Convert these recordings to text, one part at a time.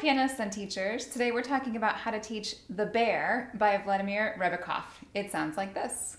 pianists and teachers. Today we're talking about how to teach The Bear by Vladimir Rebikov. It sounds like this.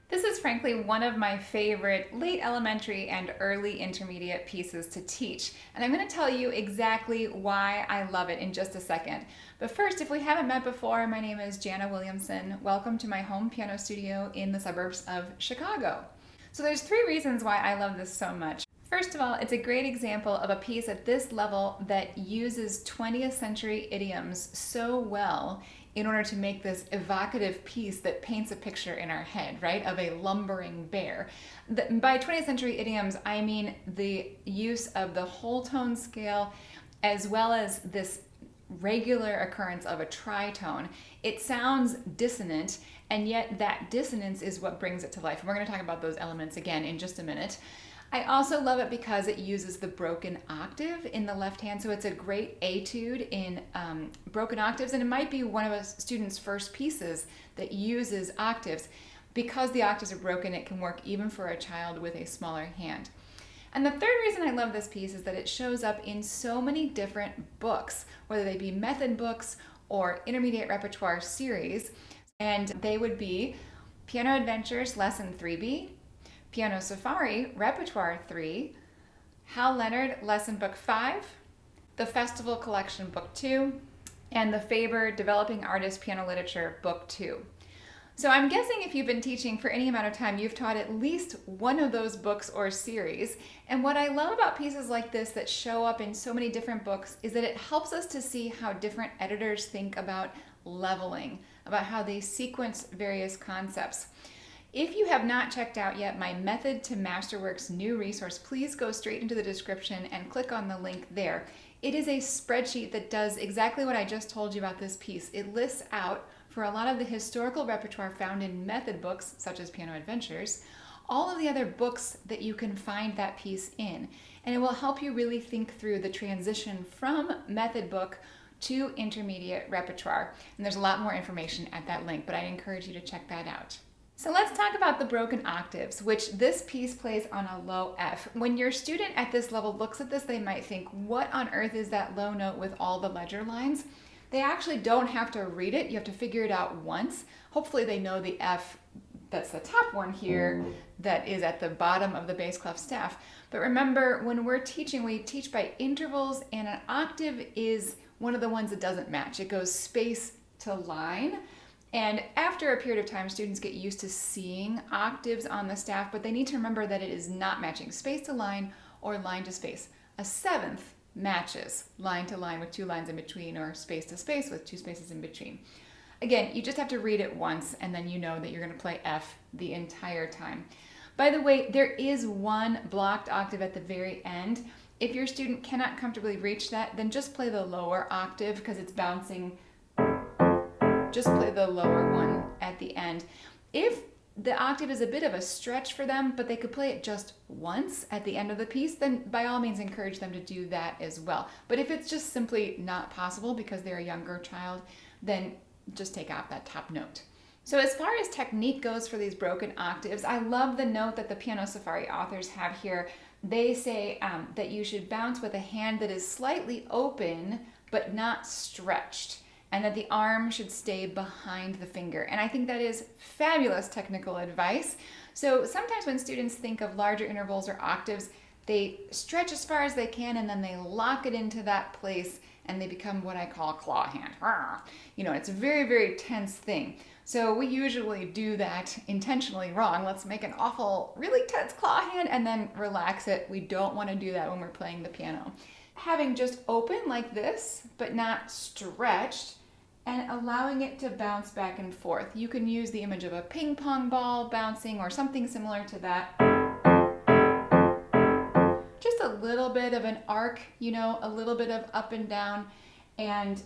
This is frankly one of my favorite late elementary and early intermediate pieces to teach, and I'm going to tell you exactly why I love it in just a second. But first, if we haven't met before, my name is Jana Williamson. Welcome to my home piano studio in the suburbs of Chicago. So there's 3 reasons why I love this so much. First of all, it's a great example of a piece at this level that uses 20th century idioms so well in order to make this evocative piece that paints a picture in our head, right, of a lumbering bear. By 20th century idioms, I mean the use of the whole tone scale as well as this regular occurrence of a tritone. It sounds dissonant, and yet that dissonance is what brings it to life. And we're going to talk about those elements again in just a minute. I also love it because it uses the broken octave in the left hand, so it's a great etude in broken octaves, and it might be one of a student's first pieces that uses octaves. Because the octaves are broken, it can work even for a child with a smaller hand. And the third reason I love this piece is that it shows up in so many different books, whether they be method books or intermediate repertoire series, and they would be Piano Adventures Lesson 3B, Piano Safari, Repertoire 3, Hal Leonard, Lesson Book 5, the Festival Collection Book 2, and the Faber Developing Artist Piano Literature Book 2. So I'm guessing if you've been teaching for any amount of time, you've taught at least one of those books or series. And what I love about pieces like this that show up in so many different books is that it helps us to see how different editors think about leveling, about how they sequence various concepts. If you have not checked out yet my Method to Masterworks new resource, please go straight into the description and click on the link there. It is a spreadsheet that does exactly what I just told you about this piece. It lists out, for a lot of the historical repertoire found in method books, such as Piano Adventures, all of the other books that you can find that piece in. And it will help you really think through the transition from method book to intermediate repertoire. And there's a lot more information at that link, but I encourage you to check that out. So let's talk about the broken octaves, which this piece plays on a low F. When your student at this level looks at this, they might think, what on earth is that low note with all the ledger lines? They actually don't have to read it. You have to figure it out once. Hopefully they know the F, that's the top one here, that is at the bottom of the bass clef staff. But remember, when we're teaching, we teach by intervals, and an octave is one of the ones that doesn't match. It goes space to line. And after a period of time, students get used to seeing octaves on the staff, but they need to remember that it is not matching space to line or line to space. A seventh matches line to line with 2 lines in between, or space to space with 2 spaces in between. Again, you just have to read it once, and then you know that you're going to play F the entire time. By the way, there is one blocked octave at the very end. If your student cannot comfortably reach that, then just play the lower octave because it's bouncing. Just play the lower one at the end. If the octave is a bit of a stretch for them, but they could play it just once at the end of the piece, then by all means encourage them to do that as well. But if it's just simply not possible because they're a younger child, then just take out that top note. So as far as technique goes for these broken octaves, I love the note that the Piano Safari authors have here. They say that you should bounce with a hand that is slightly open but not stretched, and that the arm should stay behind the finger. And I think that is fabulous technical advice. So sometimes when students think of larger intervals or octaves, they stretch as far as they can and then they lock it into that place and they become what I call a claw hand. You know, it's a very, very tense thing. So we usually do that intentionally wrong. Let's make an awful, really tense claw hand and then relax it. We don't want to do that when we're playing the piano. Having just open like this, but not stretched, and allowing it to bounce back and forth. You can use the image of a ping pong ball bouncing or something similar to that. Just a little bit of an arc, you know, a little bit of up and down, and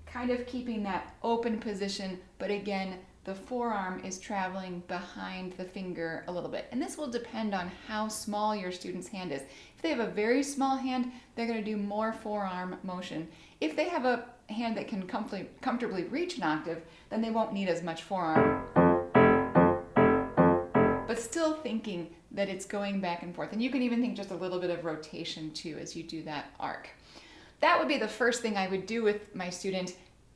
kind of keeping that open position, but again, the forearm is traveling behind the finger a little bit. And this will depend on how small your student's hand is. If they have a very small hand, they're going to do more forearm motion. If they have a hand that can comfortably reach an octave, then they won't need as much forearm. But still thinking that it's going back and forth. And you can even think just a little bit of rotation too as you do that arc. That would be the first thing I would do with my student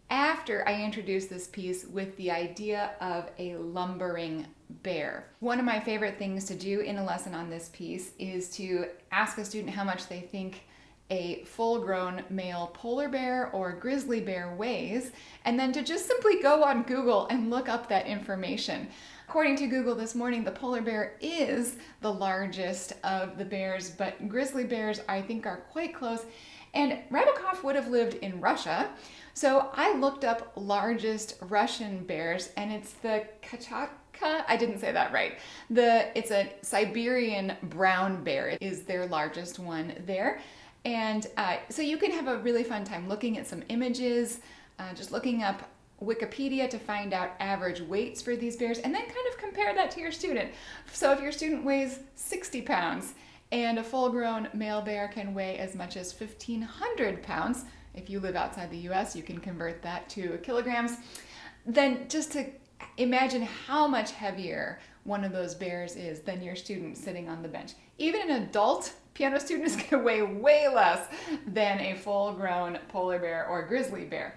after I introduce this piece with the idea of a lumbering bear. One of my favorite things to do in a lesson on this piece is to ask a student how much they think a full-grown male polar bear or grizzly bear weighs, and then to just simply go on Google and look up that information. According to Google this morning, the polar bear is the largest of the bears, but grizzly bears I think are quite close. And Rebikov would have lived in Russia, so I looked up largest Russian bears, and it's the Kachaka, I didn't say that right. It's a Siberian brown bear is their largest one there. And so you can have a really fun time looking at some images, just looking up Wikipedia to find out average weights for these bears, and then kind of compare that to your student. So if your student weighs 60 pounds, and a full-grown male bear can weigh as much as 1,500 pounds. If you live outside the US, you can convert that to kilograms. Then just to imagine how much heavier one of those bears is than your student sitting on the bench. Even an adult piano student is going to weigh way less than a full-grown polar bear or grizzly bear.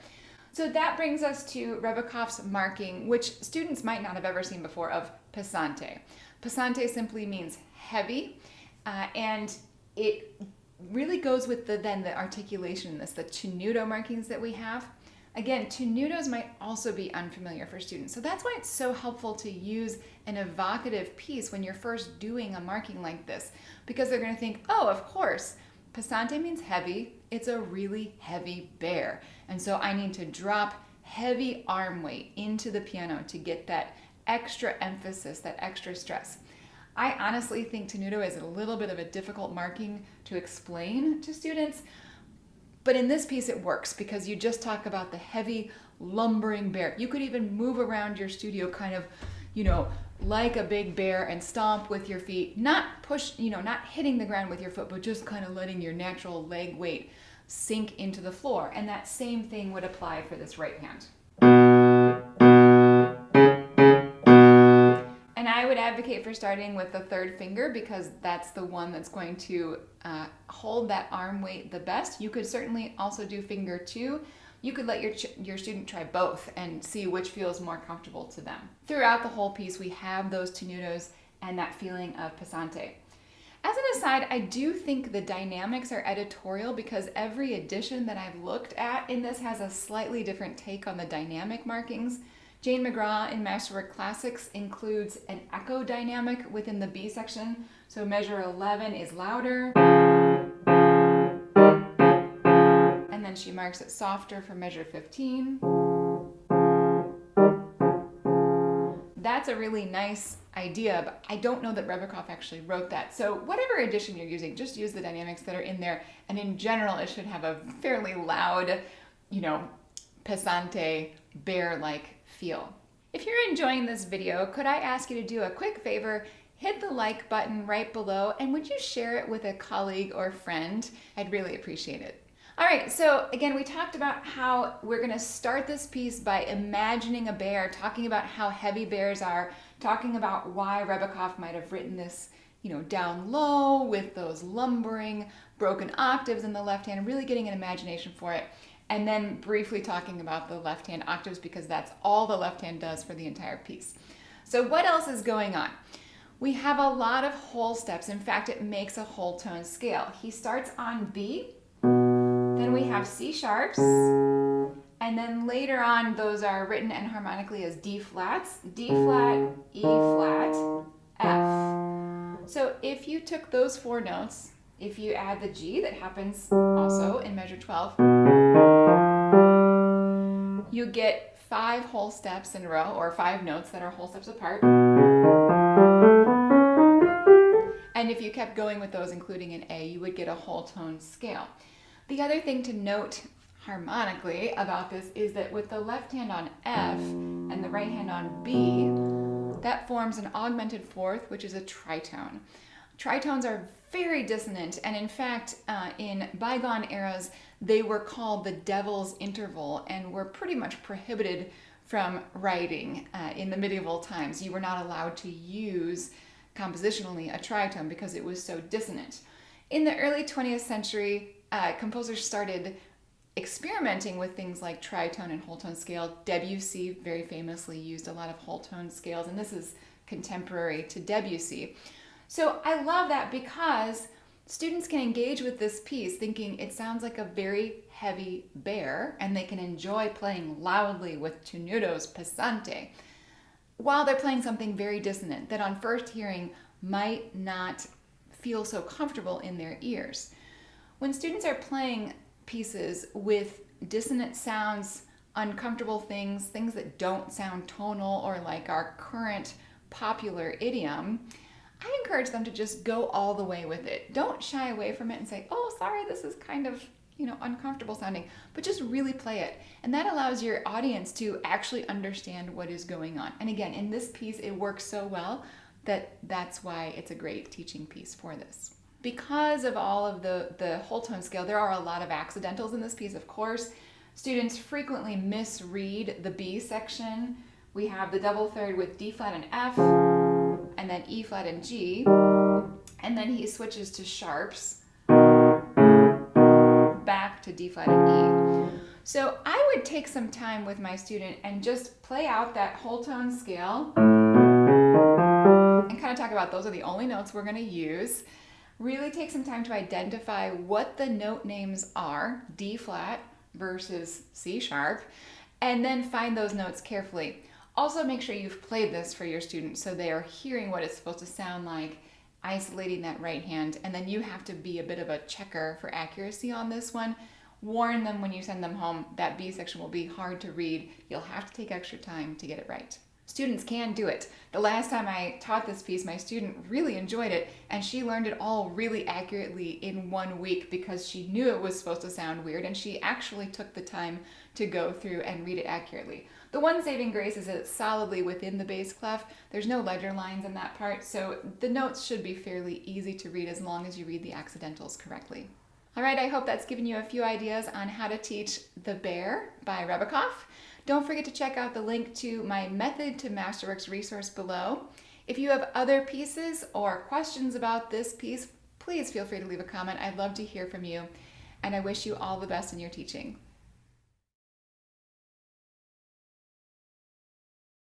So that brings us to Rebikov's marking, which students might not have ever seen before, of pesante. Pesante simply means heavy. And it really goes with the articulation in this, the tenuto markings that we have. Again, tenutos might also be unfamiliar for students. So that's why it's so helpful to use an evocative piece when you're first doing a marking like this, because they're going to think, oh, of course, pesante means heavy. It's a really heavy bear. And so I need to drop heavy arm weight into the piano to get that extra emphasis, that extra stress. I honestly think tenuto is a little bit of a difficult marking to explain to students, but in this piece it works because you just talk about the heavy lumbering bear. You could even move around your studio kind of, like a big bear and stomp with your feet, not push, not hitting the ground with your foot, but just kind of letting your natural leg weight sink into the floor. And that same thing would apply for this right hand. And I would advocate for starting with the third finger because that's the one that's going to hold that arm weight the best. You could certainly also do finger 2. You could let your student try both and see which feels more comfortable to them. Throughout the whole piece, we have those tenutos and that feeling of pesante. As an aside, I do think the dynamics are editorial because every edition that I've looked at in this has a slightly different take on the dynamic markings. Jane McGraw in Masterworks Classics includes an echo dynamic within the B section. So measure 11 is louder. And then she marks it softer for measure 15. That's a really nice idea, but I don't know that Rebikov actually wrote that. So whatever edition you're using, just use the dynamics that are in there. And in general, it should have a fairly loud, pesante, bear-like feel. If you're enjoying this video, could I ask you to do a quick favor? Hit the like button right below, and would you share it with a colleague or friend? I'd really appreciate it. All right, so again, we talked about how we're gonna start this piece by imagining a bear, talking about how heavy bears are, talking about why Rebikov might have written this, down low with those lumbering broken octaves in the left hand, really getting an imagination for it. And then briefly talking about the left hand octaves because that's all the left hand does for the entire piece. So what else is going on? We have a lot of whole steps. In fact, it makes a whole tone scale. He starts on B, then we have C sharps, and then later on those are written enharmonically as D flats, D flat, E flat, F. So if you took those 4 notes, if you add the G that happens also in measure 12, you get 5 whole steps in a row, or 5 notes that are whole steps apart. And if you kept going with those, including an A, you would get a whole tone scale. The other thing to note harmonically about this is that with the left hand on F and the right hand on B, that forms an augmented fourth, which is a tritone. Tritones are very dissonant, and in fact, in bygone eras, they were called the devil's interval and were pretty much prohibited from writing in the medieval times. You were not allowed to use compositionally a tritone because it was so dissonant. In the early 20th century, composers started experimenting with things like tritone and whole tone scale. Debussy very famously used a lot of whole tone scales, and this is contemporary to Debussy. So I love that because students can engage with this piece thinking it sounds like a very heavy bear, and they can enjoy playing loudly with tenutos, pesante, while they're playing something very dissonant that on first hearing might not feel so comfortable in their ears. When students are playing pieces with dissonant sounds, uncomfortable things, things that don't sound tonal or like our current popular idiom, I encourage them to just go all the way with it. Don't shy away from it and say, oh, sorry, this is kind of, uncomfortable sounding, but just really play it. And that allows your audience to actually understand what is going on. And again, in this piece, it works so well that that's why it's a great teaching piece for this. Because of all of the whole tone scale, there are a lot of accidentals in this piece, of course. Students frequently misread the B section. We have the double third with D flat and F, and then E flat and G, and then he switches to sharps, back to D flat and E. So I would take some time with my student and just play out that whole tone scale and kind of talk about those are the only notes we're going to use. Really take some time to identify what the note names are, D flat versus C sharp, and then find those notes carefully. Also make sure you've played this for your students so they are hearing what it's supposed to sound like, isolating that right hand, and then you have to be a bit of a checker for accuracy on this one. Warn them when you send them home that B section will be hard to read. You'll have to take extra time to get it right. Students can do it. The last time I taught this piece, my student really enjoyed it, and she learned it all really accurately in 1 week because she knew it was supposed to sound weird, and she actually took the time to go through and read it accurately. The one saving grace is that it's solidly within the bass clef. There's no ledger lines in that part, so the notes should be fairly easy to read as long as you read the accidentals correctly. All right, I hope that's given you a few ideas on how to teach The Bear by Rebikov. Don't forget to check out the link to my Method to Masterworks resource below. If you have other pieces or questions about this piece, please feel free to leave a comment. I'd love to hear from you, and I wish you all the best in your teaching.